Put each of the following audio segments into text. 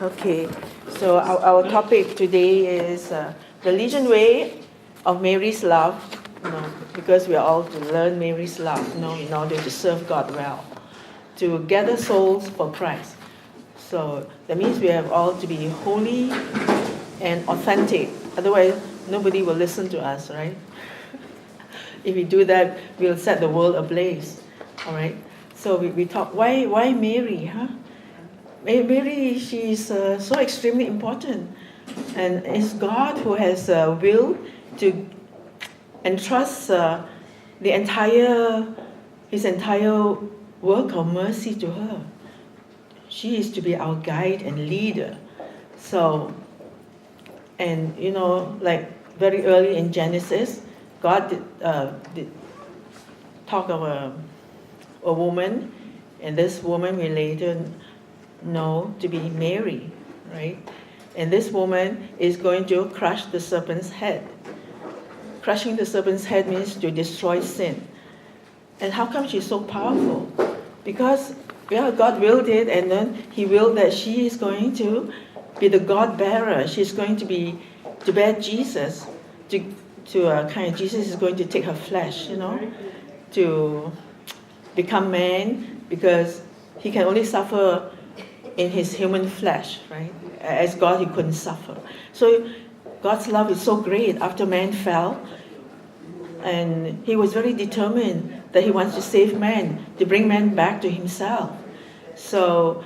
Okay, so our topic today is the Legion Way of Mary's love, because we are all to learn Mary's love, in order to serve God well, to gather souls for Christ. So that means we have all to be holy and authentic. Otherwise, nobody will listen to us, right? If we do that, we'll set the world ablaze. All right. So we talk. Why Mary? Huh? Mary, she's so extremely important, and it's God who has will to entrust His entire work of mercy to her. She is to be our guide and leader. So, and like very early in Genesis, God did talk of a woman, and this woman we later know to be Mary, right? And this woman is going to crush the serpent's head. Crushing the serpent's head means to destroy sin. And how come she's so powerful? Because God willed it, and then He willed that she is going to be the God bearer. She's going to bear Jesus. Jesus is going to take her flesh, to become man, because He can only suffer in His human flesh, right? As God, He couldn't suffer. So God's love is so great after man fell, and He was very determined that He wants to save man, to bring man back to Himself. So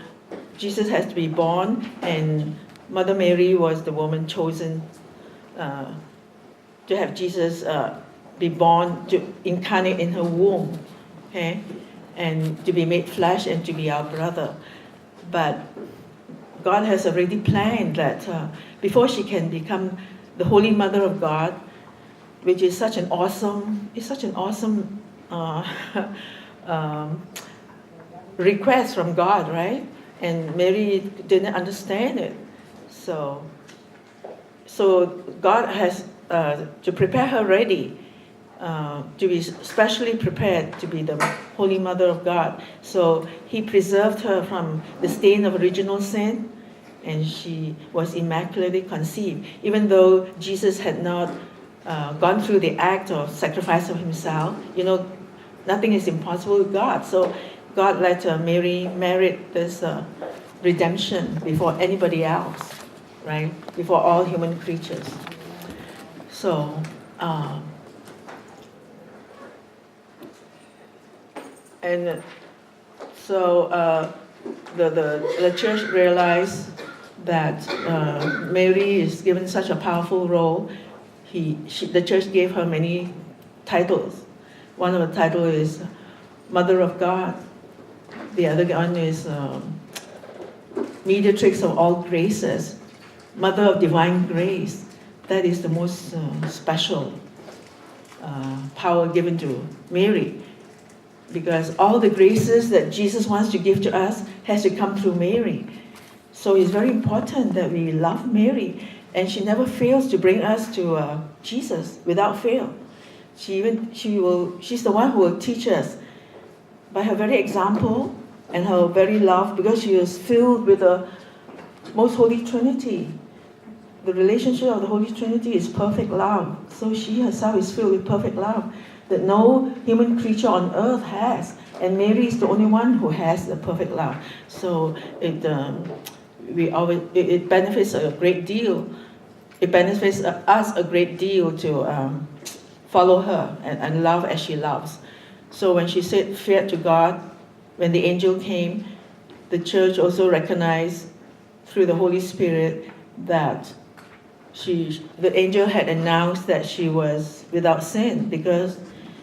Jesus has to be born, and Mother Mary was the woman chosen to have Jesus be born, to incarnate in her womb, okay? And to be made flesh and to be our brother. But God has already planned that before she can become the Holy Mother of God, which is such an awesome request from God, right? And Mary didn't understand it. So God has to prepare her ready, to be specially prepared to be the Holy Mother of God. So He preserved her from the stain of original sin, and she was immaculately conceived. Even though Jesus had not gone through the act of sacrifice of Himself, nothing is impossible with God. So God let Mary merit this redemption before anybody else, right? Before all human creatures. So, the church realized that Mary is given such a powerful role. The church gave her many titles. One of the titles is Mother of God. The other one is Mediatrix of all graces, Mother of divine grace. That is the most special power given to Mary, because all the graces that Jesus wants to give to us has to come through Mary. So it's very important that we love Mary, and she never fails to bring us to Jesus without fail. She's the one who will teach us by her very example and her very love, because she is filled with the most Holy Trinity. The relationship of the Holy Trinity is perfect love. So she herself is filled with perfect love that no human creature on earth has. And Mary is the only one who has the perfect love. So it benefits a great deal. It benefits us a great deal to follow her and love as she loves. So when she said fear to God, when the angel came, the church also recognized through the Holy Spirit that the angel had announced that she was without sin, because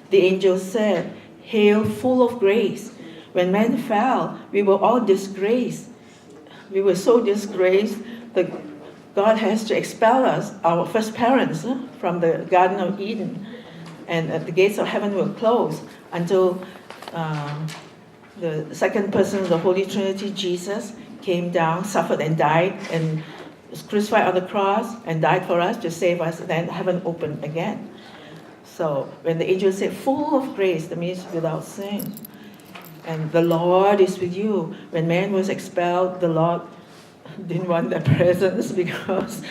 the angel said, "Hail, full of grace." When man fell, we were all disgraced. We were so disgraced that God has to expel us, our first parents, from the Garden of Eden. And the gates of heaven were closed until the second person of the Holy Trinity, Jesus, came down, suffered and died, and was crucified on the cross and died for us to save us. Then heaven opened again. So when the angel said full of grace, that means without sin. And the Lord is with you. When man was expelled, the Lord didn't want their presence because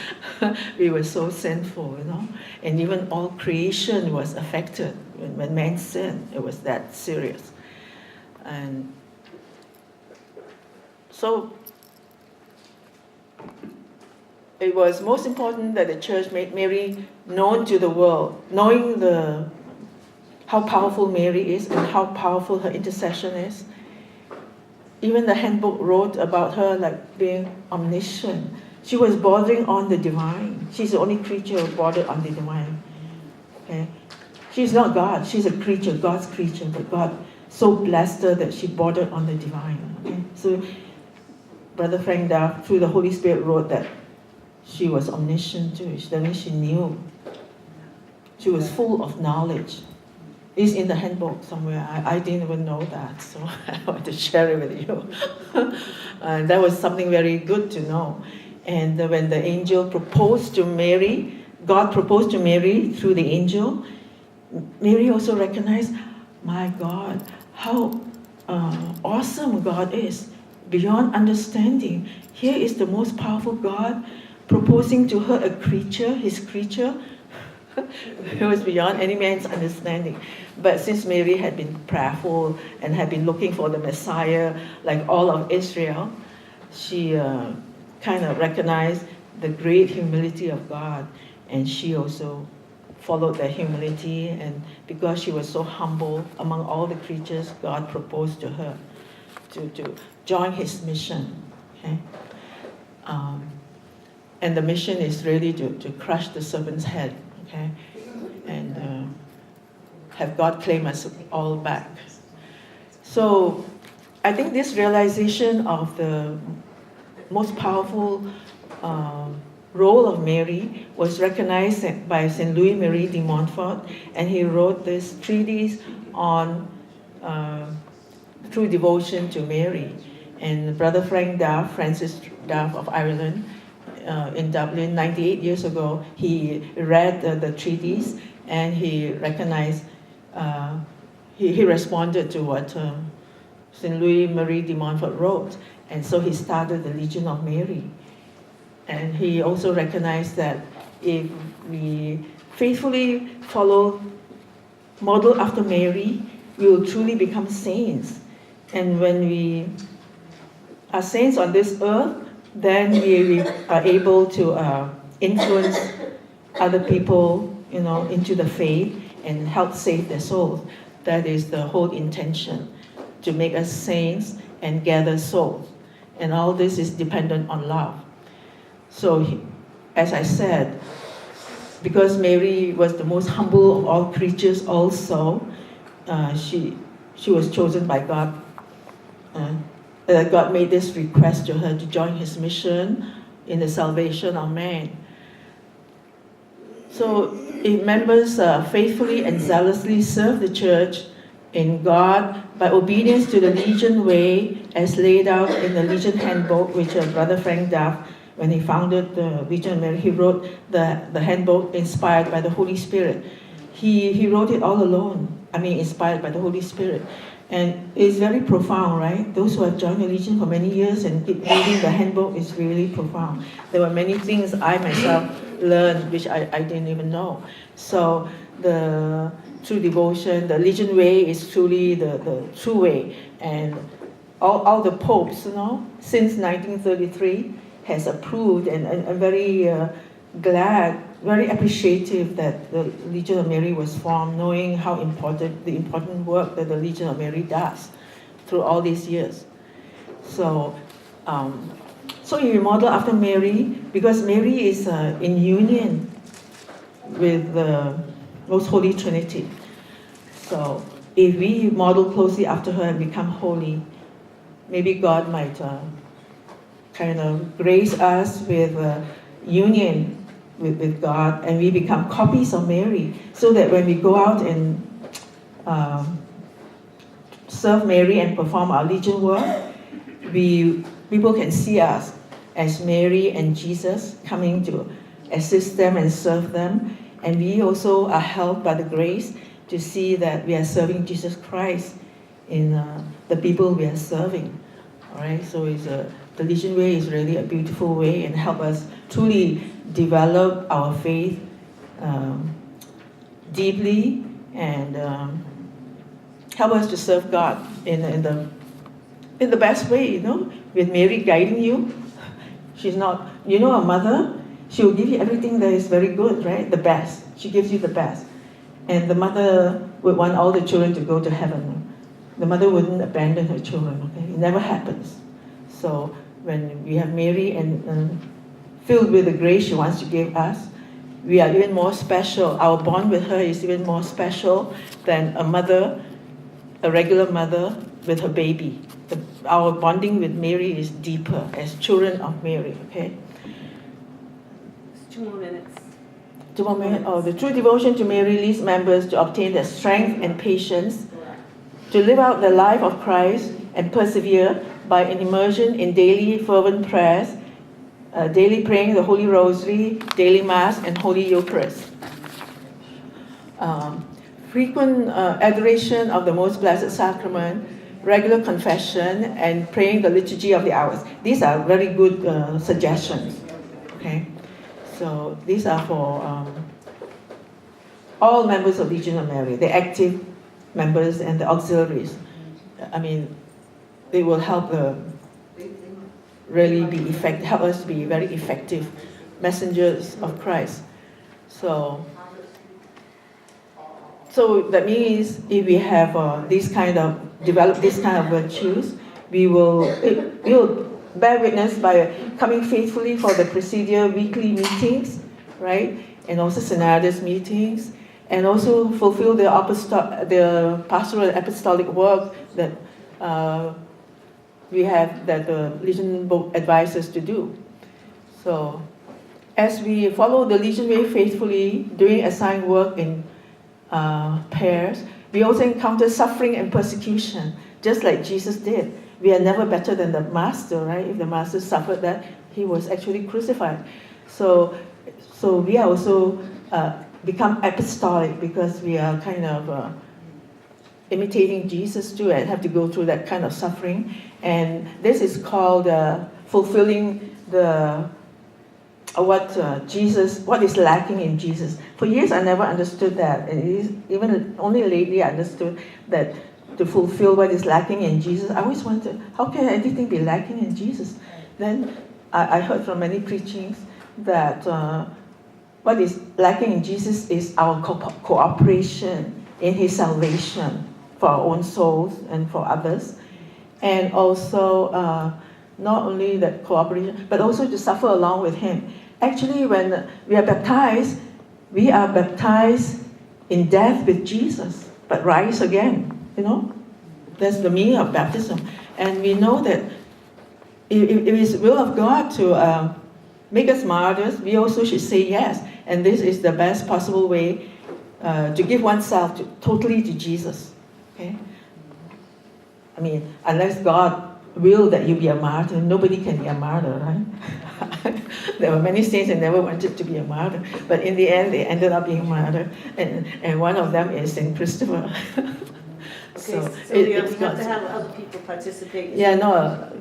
we were so sinful, And even all creation was affected when man sinned. It was that serious. And so it was most important that the church made Mary known to the world, knowing how powerful Mary is and how powerful her intercession is. Even the handbook wrote about her like being omniscient. She was bordering on the divine. She's the only creature who bordered on the divine. Okay? She's not God. She's a creature, God's creature, but God so blessed her that she bordered on the divine. Okay? So Brother Frank Duff, through the Holy Spirit, wrote that she was omniscient too. That means she knew. She was full of knowledge. It's in the handbook somewhere. I didn't even know that, so I want to share it with you. And that was something very good to know. And when the angel proposed to Mary, God proposed to Mary through the angel, Mary also recognized, my God, how awesome God is, beyond understanding. Here is the most powerful God proposing to her a creature, his creature. It was beyond any man's understanding. But since Mary had been prayerful and had been looking for the Messiah, like all of Israel, she kind of recognized the great humility of God, and she also followed that humility. And because she was so humble among all the creatures, God proposed to her to join his mission. Okay? And the mission is really to crush the serpent's head. Okay, and have God claim us all back. So I think this realization of the most powerful role of Mary was recognized by Saint Louis Marie de Montfort, and he wrote this treatise on through devotion to Mary. And Brother Frank Duff, Francis Duff of Ireland, in Dublin 98 years ago, he read the treatise and he recognized, he responded to what St. Louis Marie de Montfort wrote, and so he started the Legion of Mary. And he also recognized that if we faithfully follow, model after Mary, we will truly become saints. And when we are saints on this earth, then we are able to influence other people, into the faith and help save their souls. That is the whole intention, to make us saints and gather souls. And all this is dependent on love. So, as I said, because Mary was the most humble of all creatures also, she was chosen by God. God made this request to her to join his mission in the salvation of man. So if members faithfully and zealously serve the church in God by obedience to the Legion way as laid out in the Legion handbook, which Brother Frank Duff, when he founded the Legion of Mary, he wrote the handbook inspired by the Holy Spirit. He wrote it all alone, inspired by the Holy Spirit. And it's very profound, right? Those who have joined the Legion for many years and keep reading the handbook is really profound. There were many things I myself learned which I didn't even know. So the true devotion, the Legion way is truly the true way. And all the popes, since 1933 has approved, and I'm very glad, very appreciative that the Legion of Mary was formed, knowing how the important work that the Legion of Mary does through all these years. So you model after Mary, because Mary is in union with the Most Holy Trinity. So if we model closely after her and become holy, maybe God might kind of grace us with union with God, and we become copies of Mary, so that when we go out and serve Mary and perform our Legion work, people can see us as Mary and Jesus coming to assist them and serve them, and we also are helped by the grace to see that we are serving Jesus Christ in the people we are serving. All right, so the Legion Way is really a beautiful way and help us truly develop our faith deeply and help us to serve God in the best way, you know, with Mary guiding you. She's not, you know, a mother, she will give you everything that is very good, right? The best. She gives you the best. And the mother would want all the children to go to heaven. The mother wouldn't abandon her children, okay? It never happens. So when we have Mary and filled with the grace she wants to give us, we are even more special. Our bond with her is even more special than a mother, a regular mother with her baby. Our bonding with Mary is deeper as children of Mary, okay? 2 more minutes. 2 more minutes. Oh, the true devotion to Mary leads members to obtain the strength and patience to live out the life of Christ and persevere by an immersion in daily fervent prayers, daily praying the Holy Rosary, daily Mass, and Holy Eucharist. Frequent adoration of the Most Blessed Sacrament, regular confession, and praying the Liturgy of the Hours. These are very good suggestions. Okay, so these are for all members of Legion of Mary, the active members and the auxiliaries. I mean, they will help really be help us be very effective messengers of Christ. So that means if we have develop this kind of virtues, we will bear witness by coming faithfully for the Presidia weekly meetings, right? And also Synodus meetings, and also fulfill the pastoral and apostolic work that we have, that the Legion book advises to do. So as we follow the Legion Way faithfully, doing assigned work in pairs, we also encounter suffering and persecution, just like Jesus did. We are never better than the Master, right? If the Master suffered that, he was actually crucified. So we are also become apostolic because we are kind of imitating Jesus too, and have to go through that kind of suffering. And this is called fulfilling what is lacking in Jesus. For years I never understood that. And even only lately I understood that to fulfill what is lacking in Jesus. I always wondered, how can anything be lacking in Jesus? Then I heard from many preachings that what is lacking in Jesus is our cooperation in his salvation for our own souls and for others. And also, not only that cooperation, but also to suffer along with him. Actually, when we are baptized in death with Jesus, but rise again, you know? That's the meaning of baptism. And we know that if it is the will of God to make us martyrs, we also should say yes. And this is the best possible way to give oneself totally to Jesus. Okay? I mean, unless God will that you be a martyr, nobody can be a martyr, right? There were many saints that never wanted to be a martyr, but in the end they ended up being martyr, and one of them is Saint Christopher. So we have to have other people participate. Yeah, no.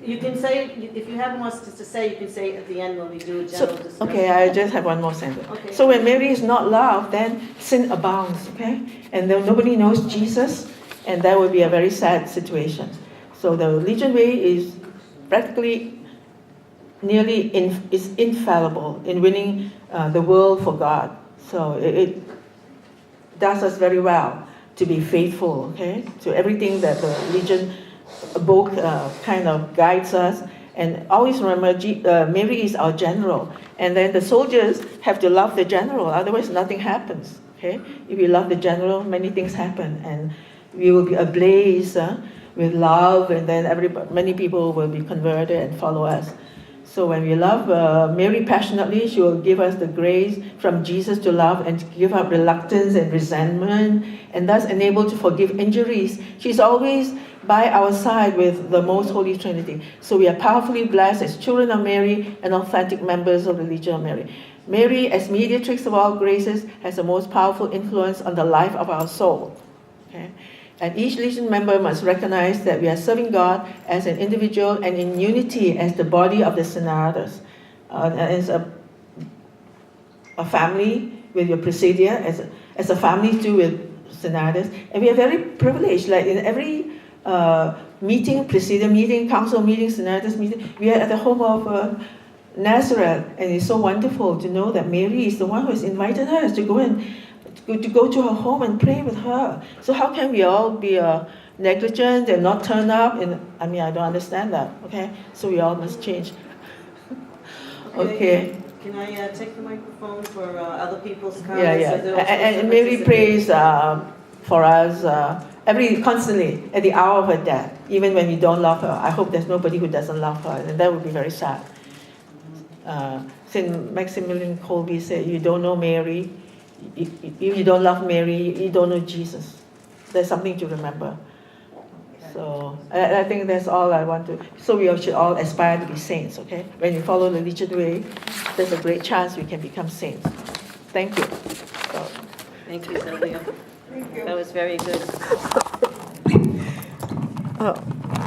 You can say, if you have more to say, you can say at the end when we do a general discussion. Okay, I just have one more sentence. Okay. So when Mary is not loved, then sin abounds, okay? And then nobody knows Jesus, and that would be a very sad situation. So the Legion Way is practically is infallible in winning the world for God. So it does us very well to be faithful, okay, to everything that the Legion book kind of guides us. And always remember, Mary is our general. And then the soldiers have to love the general, otherwise nothing happens, okay? If we love the general, many things happen. And we will be ablaze with love, and then many people will be converted and follow us. So when we love Mary passionately, she will give us the grace from Jesus to love and to give up reluctance and resentment, and thus enable to forgive injuries. She's always by our side with the Most Holy Trinity. So we are powerfully blessed as children of Mary and authentic members of the Legion of Mary. Mary, as mediatrix of all graces, has the most powerful influence on the life of our soul. Okay? And each Legion member must recognize that we are serving God as an individual and in unity as the body of the Synodos. As a family with your Presidia, as a family too with Synodos. And we are very privileged, like in every meeting, Presidium meeting, council meeting, Synodos meeting, we are at the home of Nazareth, and it's so wonderful to know that Mary is the one who has invited us to go to her home and pray with her. So how can we all be negligent and not turn up? And I mean, I don't understand that. Okay, so we all must change. Okay. Can I take the microphone for other people's comments? Yeah. And Mary prays for us constantly at the hour of her death, even when we don't love her. I hope there's nobody who doesn't love her, and that would be very sad. Saint Maximilian Kolbe said, "You don't know Mary. If you don't love Mary, you don't know Jesus." There's something to remember. So I think that's all I want to. So we should all aspire to be saints, okay? When we follow the Legion way, there's a great chance we can become saints. Thank you. So. Thank you, Sylvia. Thank you. That was very good. Oh.